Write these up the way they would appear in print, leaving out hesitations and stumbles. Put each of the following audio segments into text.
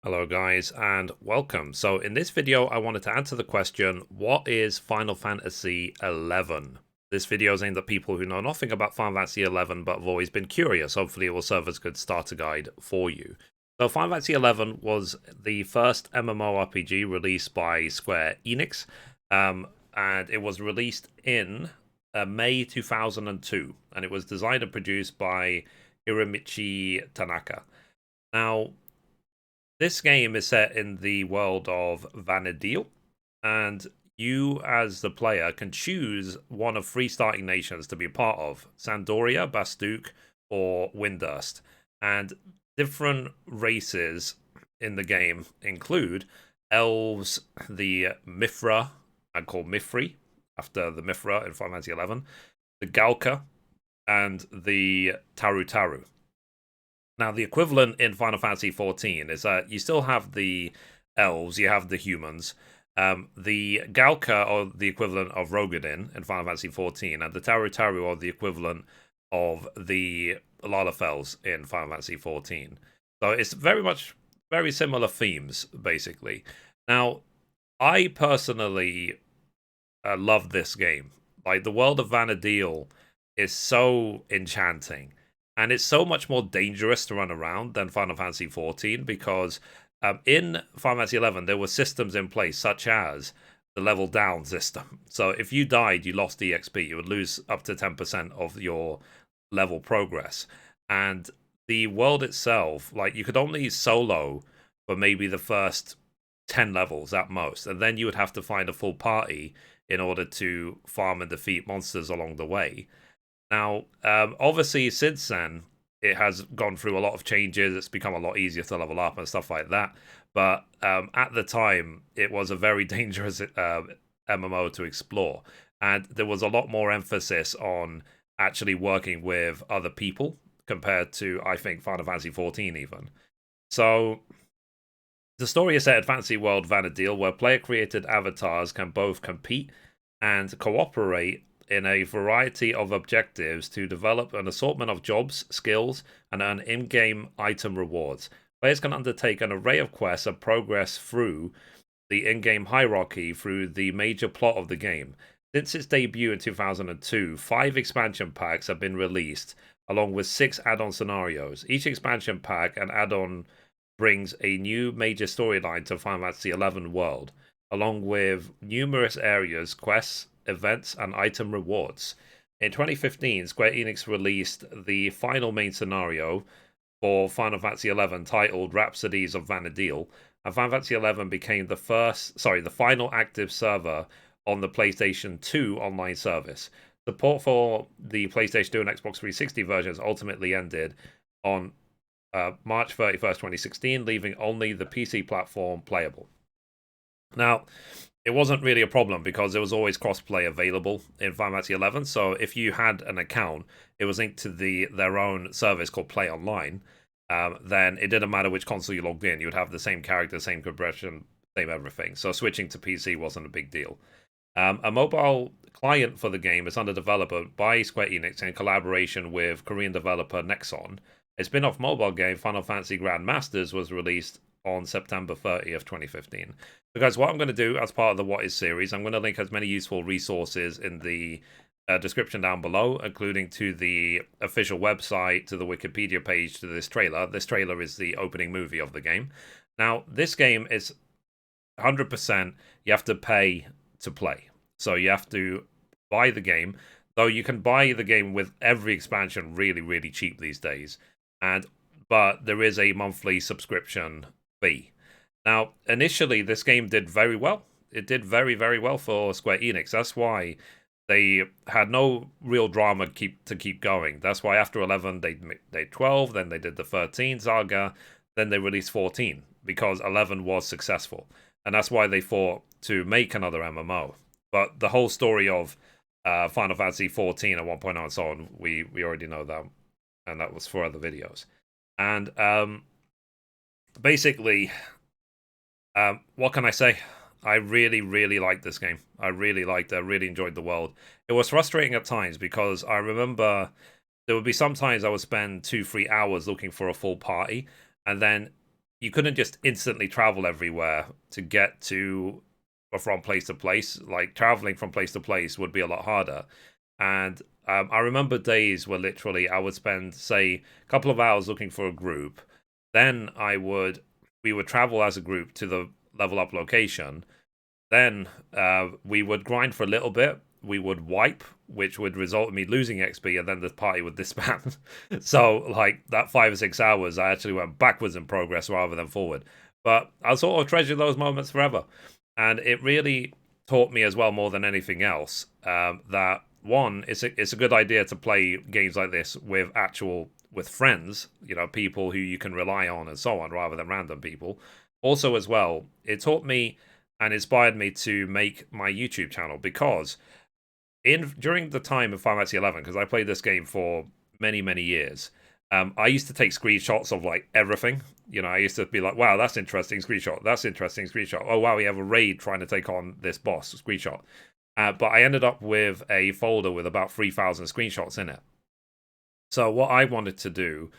Hello guys and welcome. So in this video I wanted to answer the question, what is Final Fantasy 11? This video is aimed at people who know nothing about Final Fantasy 11 but have always been curious. Hopefully it will serve as a good starter guide for you. So Final Fantasy 11 was the first MMORPG released by Square Enix, and it was released in May 2002, and it was designed and produced by Hiromichi Tanaka. Now, this game is set in the world of Vana'diel, and you, as the player, can choose one of three starting nations to be a part of: Sandoria, Bastuk, or Windurst. And different races in the game include elves, the Mithra, I call Mithrie, after the Mithra in Final Fantasy 11, the Galka, and the Taru Taru. Now, the equivalent in Final Fantasy XIV is that you still have the elves, you have the humans. The Galka are the equivalent of Rogadin in Final Fantasy XIV, and the Taru Taru are the equivalent of the Lalafels in Final Fantasy XIV. So it's very similar themes, basically. Now, I personally love this game. Like, the world of Vana'diel is so enchanting, and it's so much more dangerous to run around than Final Fantasy XIV because in Final Fantasy XI there were systems in place such as the level down system. So if you died, you lost EXP, you would lose up to 10% of your level progress. And the world itself, like, you could only solo for maybe the first 10 levels at most, and then you would have to find a full party in order to farm and defeat monsters along the way. Now, obviously, since then, it has gone through a lot of changes. It's become a lot easier to level up and stuff like that. But at the time, it was a very dangerous MMO to explore. And there was a lot more emphasis on actually working with other people compared to, I think, Final Fantasy XIV even. So, the story is set at Fantasy World Vana'diel, where player-created avatars can both compete and cooperate in a variety of objectives to develop an assortment of jobs, skills, and earn in-game item rewards. Players can undertake an array of quests and progress through the in-game hierarchy through the major plot of the game. Since its debut in 2002, 5 expansion packs have been released, along with 6 add-on scenarios. Each expansion pack and add-on brings a new major storyline to Final Fantasy XI world, along with numerous areas, quests, events, and item rewards. In 2015, Square Enix released the final main scenario for Final Fantasy XI titled Rhapsodies of Vana'diel, and Final Fantasy XI became the final active server on the PlayStation 2 online service. Support for the PlayStation 2 and Xbox 360 versions ultimately ended on March 31st, 2016, leaving only the PC platform playable. Now, it wasn't really a problem because there was always crossplay available in Final Fantasy XI. So if you had an account, it was linked to their own service called Play Online. Then it didn't matter which console you logged in; you would have the same character, same progression, same everything. So switching to PC wasn't a big deal. A mobile client for the game is under development by Square Enix in collaboration with Korean developer Nexon. A spin-off mobile game, Final Fantasy Grand Masters, was released on September 30th, 2015. So guys, what I'm going to do as part of the What Is series, I'm going to link as many useful resources in the description down below, including to the official website, to the Wikipedia page, to this trailer. This trailer is the opening movie of the game. Now, this game is 100% you have to pay to play. So you have to buy the game, though you can buy the game with every expansion really, really cheap these days. But there is a monthly subscription fee. Now, initially, this game did very well. It did very, very well for Square Enix. That's why they had no real drama to keep going. That's why after 11, they did 12, then they did the 13 saga, then they released 14, because 11 was successful. And that's why they thought to make another MMO. But the whole story of Final Fantasy 14 at 1.0 and so on, we already know that. And that was for other videos. And basically, what can I say? I really, really liked this game. I really liked it. I really enjoyed the world. It was frustrating at times because I remember there would be some times I would spend 2-3 hours looking for a full party, and then you couldn't just instantly travel everywhere to get to or from place to place. Like traveling from place to place would be a lot harder. And I remember days where literally I would spend, say, a couple of hours looking for a group. Then we would travel as a group to the level up location. Then we would grind for a little bit. We would wipe, which would result in me losing XP, and then the party would disband. So, like, that 5 or 6 hours, I actually went backwards in progress rather than forward. But I sort of treasure those moments forever. And it really taught me as well, more than anything else, that one, it's a good idea to play games like this with friends, people who you can rely on and so on, rather than random people. Also, as well, it taught me and inspired me to make my YouTube channel because during the time of Final Fantasy 11, because I played this game for many, many years, I used to take screenshots of like everything. I used to be like, wow, that's interesting, screenshot. That's interesting, screenshot. Oh, wow, we have a raid trying to take on this boss, screenshot. But I ended up with a folder with about 3,000 screenshots in it. So what I wanted to do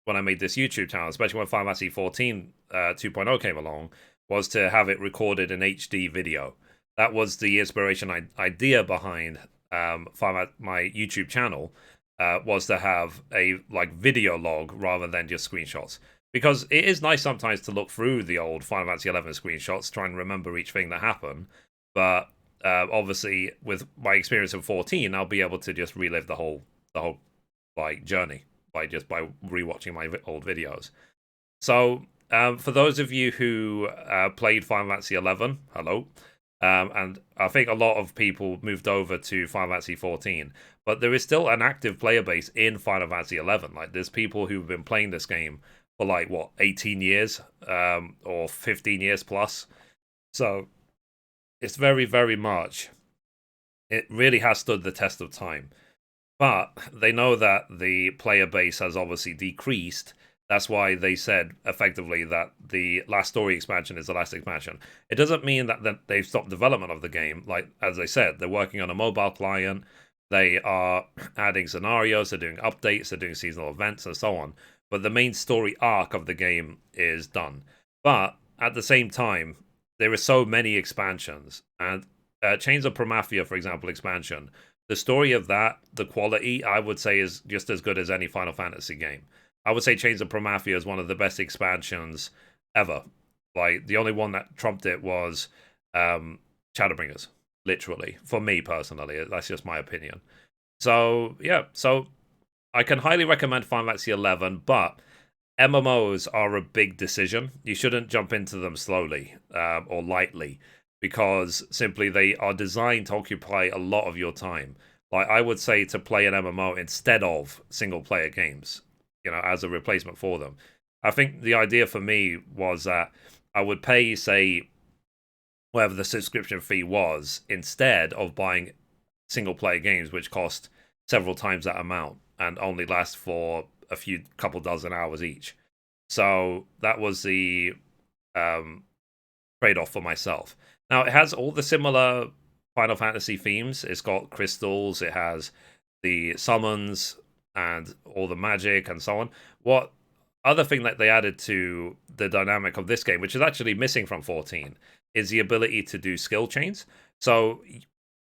when I made this YouTube channel, especially when Final Fantasy 14 2.0 came along, was to have it recorded in HD video. That was the inspiration idea behind my YouTube channel, was to have a video log rather than just screenshots. Because it is nice sometimes to look through the old Final Fantasy 11 screenshots, try and remember each thing that happened. But obviously, with my experience in 14, I'll be able to just relive the whole journey by rewatching my old videos. So for those of you who played Final Fantasy 11, hello. And I think a lot of people moved over to Final Fantasy 14, but there is still an active player base in Final Fantasy 11. Like, there's people who've been playing this game for 18 years, or 15 years plus. So it's very, very much, it really has stood the test of time. But they know that the player base has obviously decreased. That's why they said effectively that the last story expansion is the last expansion. It doesn't mean that they've stopped development of the game. Like, as I said, they're working on a mobile client. They are adding scenarios, they're doing updates, they're doing seasonal events, and so on. But the main story arc of the game is done. But at the same time, there are so many expansions. And Chains of Promathia, for example, expansion. The story of that, the quality, I would say, is just as good as any Final Fantasy game. I would say Chains of Promathia is one of the best expansions ever. Like, the only one that trumped it was Shadowbringers, literally. For me, personally. That's just my opinion. So, yeah. So, I can highly recommend Final Fantasy 11, but MMOs are a big decision. You shouldn't jump into them slowly or lightly, because simply they are designed to occupy a lot of your time. Like, I would say to play an MMO instead of single-player games, as a replacement for them. I think the idea for me was that I would pay, say, whatever the subscription fee was, instead of buying single-player games, which cost several times that amount and only last for a couple dozen hours each. So that was the trade-off for myself. Now, it has all the similar Final Fantasy themes. It's got crystals, it has the summons, and all the magic, and so on. What other thing that they added to the dynamic of this game, which is actually missing from 14, is the ability to do skill chains. So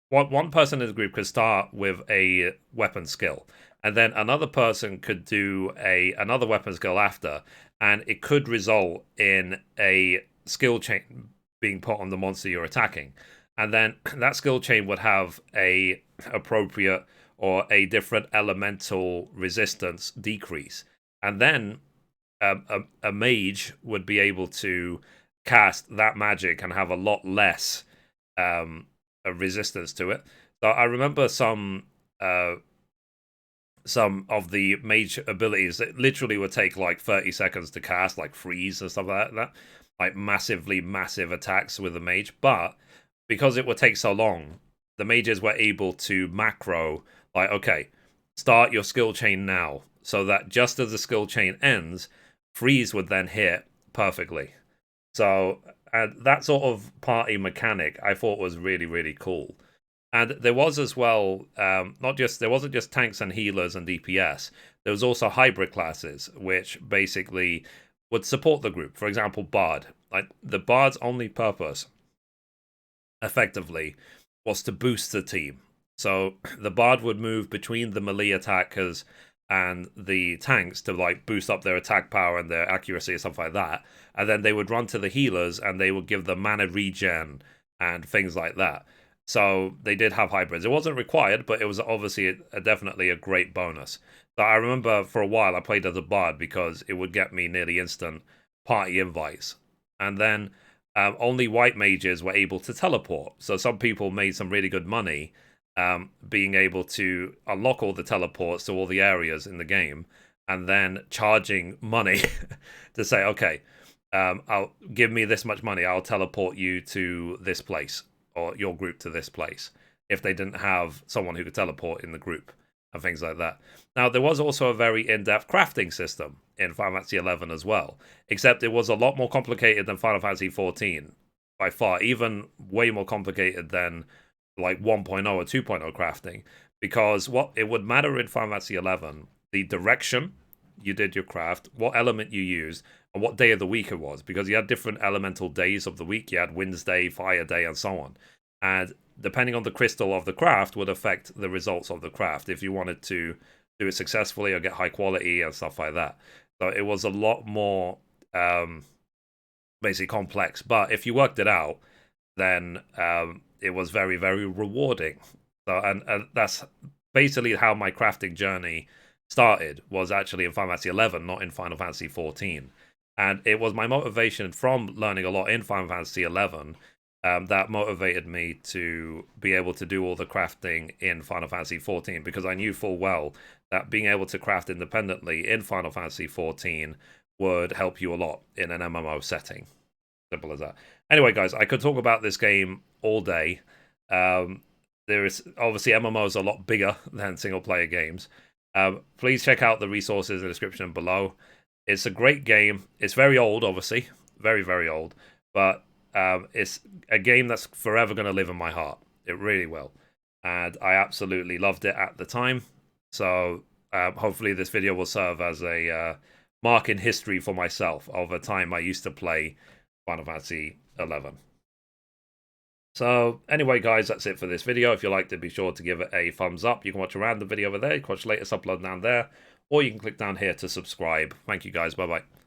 one person in the group could start with a weapon skill, and then another person could do another weapon skill after, and it could result in a skill chain being put on the monster you're attacking. And then that skill chain would have a appropriate or a different elemental resistance decrease. And then a mage would be able to cast that magic and have a lot less resistance to it. So I remember some of the mage abilities that literally would take 30 seconds to cast, like freeze and stuff like that. Like massive attacks with the mage. But because it would take so long, the mages were able to macro, okay, start your skill chain now, so that just as the skill chain ends, freeze would then hit perfectly. So that sort of party mechanic I thought was really, really cool. And there was as well, there wasn't just tanks and healers and DPS, there was also hybrid classes, which basically would support the group. For example, Bard. Like the Bard's only purpose, effectively, was to boost the team. So the Bard would move between the melee attackers and the tanks to like boost up their attack power and their accuracy and stuff like that. And then they would run to the healers and they would give them mana regen and things like that. So they did have hybrids. It wasn't required, but it was obviously definitely a great bonus. So I remember for a while I played as a Bard because it would get me nearly instant party invites. And then only white mages were able to teleport. So some people made some really good money being able to unlock all the teleports to all the areas in the game and then charging money to say, okay, I'll give me this much money, I'll teleport you to this place or your group to this place if they didn't have someone who could teleport in the group and things like that. Now, there was also a very in-depth crafting system in Final Fantasy XI as well, except it was a lot more complicated than Final Fantasy XIV by far, even way more complicated than like 1.0 or 2.0 crafting, because what it would matter in Final Fantasy XI, the direction you did your craft, what element you used, and what day of the week it was, because you had different elemental days of the week. You had Wind's Day, Fire Day, and so on. And depending on the crystal of the craft would affect the results of the craft if you wanted to do it successfully or get high quality and stuff like that. So it was a lot more basically complex. But if you worked it out, then it was very, very rewarding. So and that's basically how my crafting journey started, was actually in Final Fantasy XI, not in Final Fantasy XIV. And it was my motivation from learning a lot in Final Fantasy XI that motivated me to be able to do all the crafting in Final Fantasy XIV, because I knew full well that being able to craft independently in Final Fantasy XIV would help you a lot in an MMO setting. Simple as that. Anyway, guys, I could talk about this game all day. There is obviously MMOs are a lot bigger than single player games. Please check out the resources in the description below. It's a great game. It's very old, obviously, very, very old, but it's a game that's forever going to live in my heart. It really will. And I absolutely loved it at the time. So hopefully this video will serve as a mark in history for myself of a time I used to play Final Fantasy XI. So anyway, guys, that's it for this video. If you liked it, be sure to give it a thumbs up. You can watch a random video over there. You can watch the latest upload down there. Or you can click down here to subscribe. Thank you, guys. Bye-bye.